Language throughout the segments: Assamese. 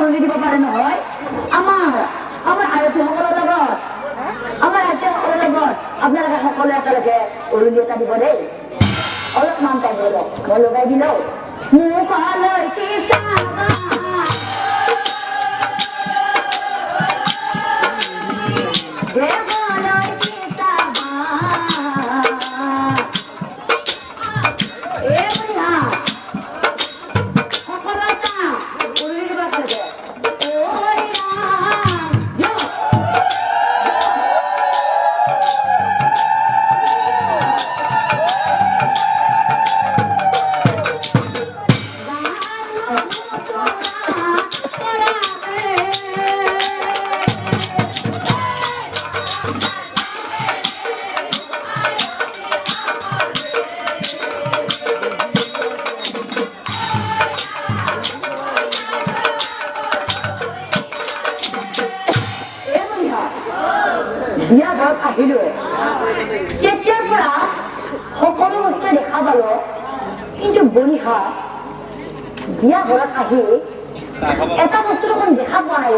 উলি দিব পাৰে নহয় আমাৰ আয়তী সকলৰ লগত আমাৰ আয়তী সকলৰ লগত আপোনালোকে সকলোৱে একেলগে উৰুলি এটা দিব দেই অলপমান টাইম লওক মই লগাই দিলো মুখলৈ কি চাবা বিয়া ঘৰত আহিলো তেতিয়াৰ পৰা সকলো বস্তু দেখা পালো কিন্তু বলিহা বিয়া ঘৰত আহি এটা বস্তু দেখোন দেখা পোৱা নাই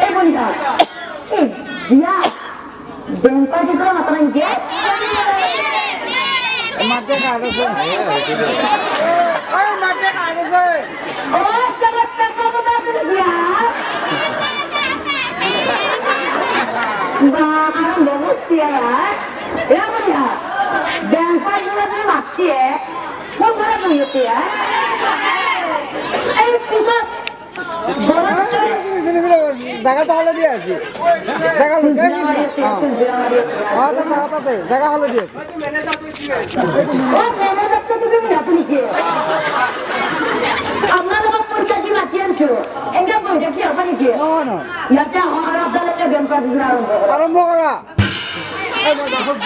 এই বলিহা এই বিয়া বেংকৰ ভিতৰত মাতা নাই নেকি মাতে কাগজে মাতে কাগজে ও চলত টাকা বনা দিয়া বা আরম্ভ হচ্ছে এ বলিয়া ব্যাংকার গুলো মারছে কোন ধরে বইতে এই পিছত জায়গা তাহলে দিয়ে আছি জায়গা মারিয়েছে সুন্দরা মারিয়েছে তাতে জায়গা হলো দিয়ে ও ম্যানেজার তো তুমি আপনি কি আপনারা লোক পয়সা কি মাতিয়েছো এঙ্গা বইটা কি আপনি কি না ইয়াতে আর আপনারা গেম পার্টি আরম্ভ করা এই মজা খুব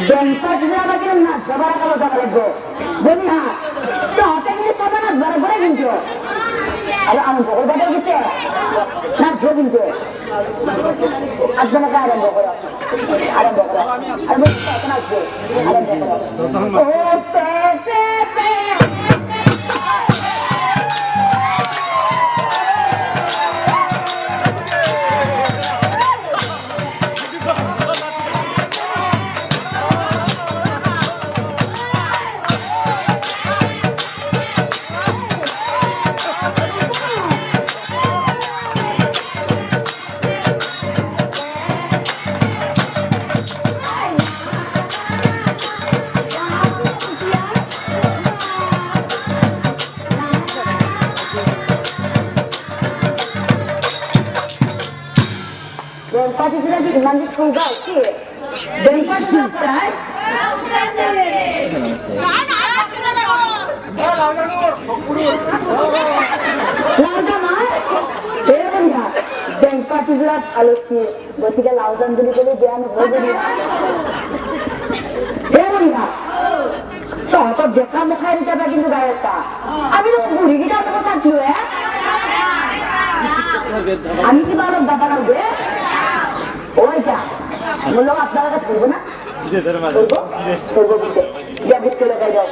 Bangsa juga lagi nak, sabar kalau tak lego. Jadi ha, tu hotel ni sabar nak barang gitu. Ada anu bokor badal bisa, nak dua gitu. Ada nak ada bokor, ada bokor nak dua, ada bokor. Oh, pepe. Pati sudah di mandi kuda sih. Dan pati sudah perai. Lautan mah, beron ya. Dan pati sudah halus sih. Berarti kan lautan jadi boleh dia nih boleh dia. Beron ya. Toh jeka muka ini kita bikin juga ya sa. Abi tuh buri kita tuh tak dulu ya. Ani kita baru dapat lagi. ওইটা বললো আপনারা কাছে করবো না করবো করবো করবো বিস্কুট লাগাই দাও